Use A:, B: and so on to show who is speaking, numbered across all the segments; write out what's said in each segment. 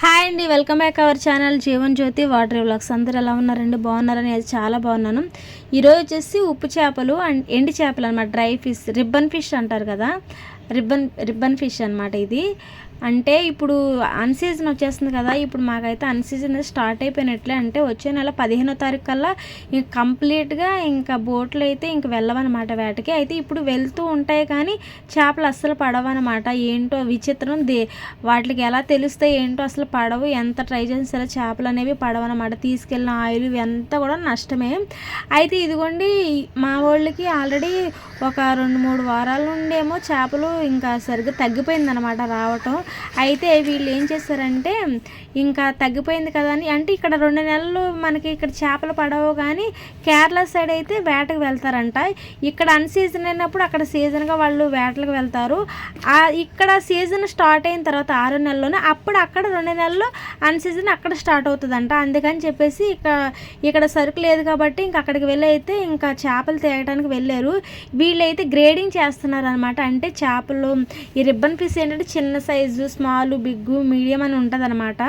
A: Hi అండి, welcome back our channel Jeevan Jyothi water vlogs. అందరూ ఎలా ఉన్నారండి? బాగున్నారని అది చాలా బాగున్నాను. ఈరోజు వచ్చేసి ఉప్పు చేపలు అండ్ ఎండి చేపలు అనమాట. డ్రై ఫిష్, రిబ్బన్ ఫిష్ అంటారు కదా, రిబ్బన్ ఫిష్ అనమాట. ఇది అంటే ఇప్పుడు అన్సీజన్ వచ్చేస్తుంది కదా. ఇప్పుడు మాకైతే అన్సీజన్ అనేది స్టార్ట్ అయిపోయినట్లే. అంటే వచ్చే నెల 15వ తారీఖు కల్లా ఇంక కంప్లీట్గా ఇంకా బోట్లు అయితే ఇంక వెళ్ళవన్నమాట వేటకి. అయితే ఇప్పుడు వెళ్తూ ఉంటాయి కానీ చేపలు అస్సలు పడవన్నమాట. ఏంటో విచిత్రం, వాటికి ఎలా తెలుస్తాయి ఏంటో అసలు పడవు. ఎంత ట్రై చేసినా సరే చేపలు అనేవి పడవన్నమాట. తీసుకెళ్ళిన ఆయిల్ ఇవంతా కూడా నష్టమే. అయితే ఇదిగోండి, మా వాళ్ళకి ఆల్రెడీ ఒక 2-3 వారాల నుండి ఏమో చేపలు ఇంకా సరిగ్గా తగ్గిపోయిందనమాట రావటం. అయితే వీళ్ళు ఏం చేస్తారంటే ఇంకా తగ్గిపోయింది కదా అని, అంటే ఇక్కడ 2 నెలలు మనకి ఇక్కడ చేపలు పడవు కానీ కేరళ సైడ్ అయితే వేటకు వెళ్తారంట. ఇక్కడ అన్సీజన్ అయినప్పుడు అక్కడ సీజన్గా వాళ్ళు వేటలకు వెళ్తారు. ఇక్కడ సీజన్ స్టార్ట్ అయిన తర్వాత 6 నెలల్లోనే అప్పుడు అక్కడ 2 నెలలు అన్సీజన్ అక్కడ స్టార్ట్ అవుతుందంట. అందుకని చెప్పేసి ఇక్కడ సరుకు లేదు కాబట్టి ఇంక అక్కడికి వెళ్ళి అయితే ఇంకా చేపలు తేయడానికి వెళ్ళారు. వీళ్ళైతే గ్రేడింగ్ చేస్తున్నారు అనమాట. అంటే చేపలు ఈ రిబ్బన్ ఫిష్ ఏంటంటే చిన్న సైజు, స్మాల్, బిగ్, మీడియం అని ఉంటుంది అనమాట.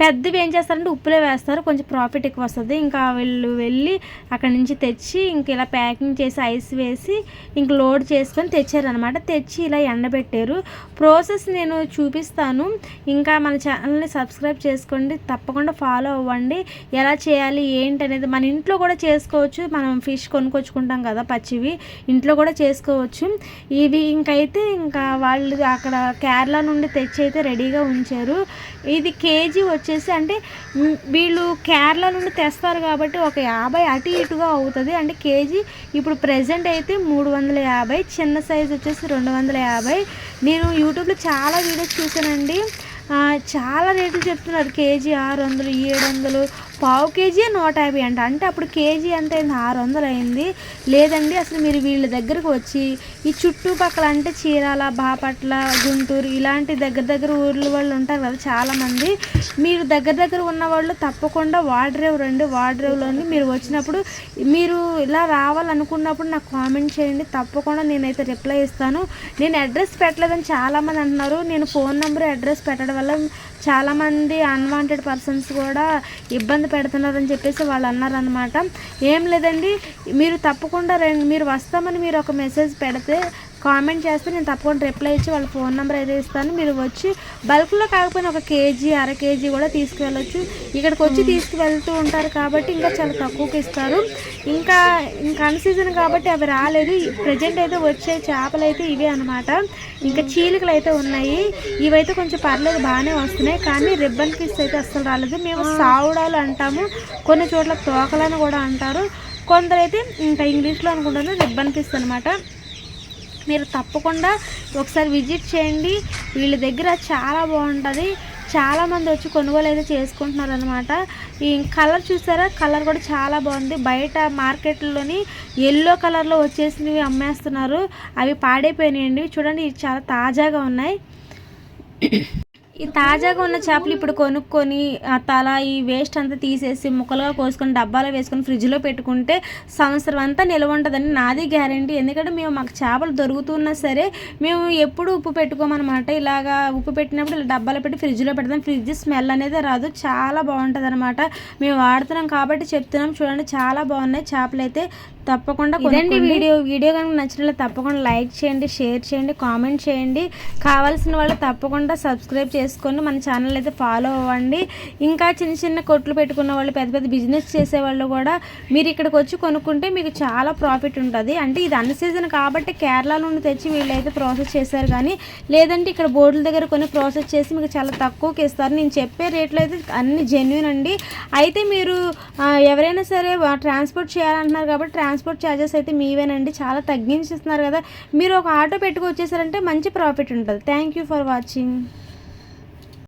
A: పెద్దవి ఏం చేస్తారంటే ఉప్పులో వేస్తారు, కొంచెం ప్రాఫిట్ ఎక్కువ వస్తుంది. ఇంకా వీళ్ళు వెళ్ళి అక్కడి నుంచి తెచ్చి ఇంక ఇలా ప్యాకింగ్ చేసి ఐస్ వేసి ఇంక లోడ్ చేసుకొని తెచ్చారనమాట. తెచ్చి ఇలా ఎండబెట్టారు. ప్రాసెస్ నేను చూపిస్తాను. ఇంకా మన ఛానల్ని సబ్స్క్రైబ్ చేసుకోండి, తప్పకుండా ఫాలో అవ్వండి. ఎలా చేయాలి ఏంటి అనేది మన ఇంట్లో కూడా చేసుకోవచ్చు. మనం ఫిష్ కొనుక్కొచ్చుకుంటాం కదా పచ్చివి, ఇంట్లో కూడా చేసుకోవచ్చు. ఇవి ఇంకైతే ఇంకా వాళ్ళు అక్కడ కేరళ నుండి తెచ్చి అయితే రెడీగా ఉంచారు. ఇది కేజీ వచ్చేసి అంటే వీళ్ళు కేరళ నుండి తెస్తారు కాబట్టి ఒక 50 అటు ఇటుగా అవుతుంది. అంటే కేజీ ఇప్పుడు ప్రెజెంట్ అయితే 350, చిన్న సైజు వచ్చేసి 250. నేను యూట్యూబ్లో చాలా వీడియోస్ చూసానండి. చాలా రేట్లు చెప్తున్నారు. కేజీ 600, 700, పావు కేజీ 150 అంట. అంటే అప్పుడు కేజీ ఎంత అయింది? 600 అయింది. లేదండి, అసలు మీరు వీళ్ళ దగ్గరకు వచ్చి ఈ చుట్టుపక్కల అంటే చీరాల, బాపట్ల, గుంటూరు ఇలాంటి దగ్గర ఊర్ల వాళ్ళు ఉంటారు కదా చాలామంది. మీరు దగ్గర ఉన్న వాళ్ళు తప్పకుండా వాడ్రేవ్ రండి. వాడ్రేవ్లోని మీరు వచ్చినప్పుడు మీరు ఇలా రావాలనుకున్నప్పుడు నాకు కామెంట్ చేయండి, తప్పకుండా నేనైతే రిప్లై ఇస్తాను. నేను అడ్రస్ పెట్టలేదని చాలామంది అంటున్నారు. నేను ఫోన్ నెంబర్, అడ్రస్ పెట్టడం వల్ల చాలామంది అన్వాంటెడ్ పర్సన్స్ కూడా ఇబ్బంది పెడుతున్నారని చెప్పేసి వాళ్ళు అన్నారనమాట. ఏం లేదండి, మీరు తప్పకుండా మీరు వస్తామని మీరు ఒక మెసేజ్ పెడితే, కామెంట్ చేస్తే నేను తప్పకుండా రిప్లై ఇచ్చి వాళ్ళ ఫోన్ నెంబర్ అయితే ఇస్తాను. మీరు వచ్చి బల్క్లో కాకపోయినా ఒక కేజీ, అర కేజీ కూడా తీసుకువెళ్ళొచ్చు. ఇక్కడికి వచ్చి తీసుకువెళ్తూ ఉంటారు కాబట్టి ఇంకా చాలా తక్కువకి ఇస్తారు. ఇంకా అన్సీజన్ కాబట్టి అవి రాలేదు. ప్రజెంట్ అయితే వచ్చే చేపలు అయితే ఇవే అనమాట. ఇంకా చీలికలు అయితే ఉన్నాయి. ఇవైతే కొంచెం పర్లేదు, బాగానే వస్తున్నాయి. కానీ రిబ్బన్ ఫిష్ అయితే అస్సలు రాలేదు. మేము సావుడాలు అంటాము, కొన్ని చోట్ల తోకలని కూడా అంటారు. కొందరైతే ఇంకా ఇంగ్లీష్లో అనుకుంటారు రిబ్బన్ ఫిష్ అనమాట. మీరు తప్పకుండా ఒకసారి విజిట్ చేయండి. వీళ్ళ దగ్గర చాలా బాగుంటుంది. చాలామంది వచ్చి కొనుగోలు అయితే చేసుకుంటున్నారు అనమాట. ఈ కలర్ చూసారా, కలర్ కూడా చాలా బాగుంది. బయట మార్కెట్లోని ఎల్లో కలర్లో వచ్చేసినవి అమ్మేస్తున్నారు. అవి పాడైపోయినాయండి. చూడండి, ఇవి చాలా తాజాగా ఉన్నాయి. ఈ తాజాగా ఉన్న చేపలు ఇప్పుడు కొనుక్కొని తల ఈ వేస్ట్ అంతా తీసేసి ముక్కలుగా కోసుకొని డబ్బాలో వేసుకొని ఫ్రిడ్జ్లో పెట్టుకుంటే సంవత్సరం అంతా నిల్వ ఉంటుందని నాది గ్యారంటీ. ఎందుకంటే మాకు చేపలు దొరుకుతున్నా సరే మేము ఎప్పుడు ఉప్పు పెట్టుకోమన్నమాట. ఇలాగా ఉప్పు పెట్టినప్పుడు ఇలా డబ్బాలో పెట్టి ఫ్రిడ్జ్లో పెడతాం. ఫ్రిడ్జ్ స్మెల్ అనేది రాదు, చాలా బాగుంటుంది అనమాట. మేము వాడుతున్నాం కాబట్టి చెప్తున్నాం. చూడండి, చాలా బాగున్నాయి చేపలు అయితే. తప్పకుండా ఇదండి వీడియో కనుక నచ్చినట్లయితే తప్పకుండా లైక్ చేయండి, షేర్ చేయండి, కామెంట్ చేయండి. కావాల్సిన వాళ్ళు తప్పకుండా సబ్స్క్రైబ్ చేసుకొని మన ఛానల్ అయితే ఫాలో అవ్వండి. ఇంకా చిన్న కొట్లు పెట్టుకున్న వాళ్ళు, పెద్ద బిజినెస్ చేసేవాళ్ళు కూడా మీరు ఇక్కడికి వచ్చి కొనుక్కుంటే మీకు చాలా ప్రాఫిట్ ఉంటుంది. అంటే ఇది అన్ సీజన్ కాబట్టి కేరళ నుండి తెచ్చి వీళ్ళైతే ప్రాసెస్ చేశారు. కానీ లేదంటే ఇక్కడ బోర్డుల దగ్గర కొన్ని ప్రాసెస్ చేసి మీకు చాలా తక్కువకి ఇస్తారు. నేను చెప్పే రేట్లు అయితే అన్ని జెన్యూన్ అండి. అయితే మీరు ఎవరైనా సరే ట్రాన్స్పోర్ట్ చేయాలంటున్నారు కాబట్టి ట్రాన్స్పోర్ట్ ఛార్జెస్ అయితే మీవేనండి. చాలా తగ్గించిస్తున్నారు కదా. మీరు ఒక ఆటో పెట్టుకు వచ్చేసారంటే మంచి ప్రాఫిట్ ఉంటుంది. Thank you for watching.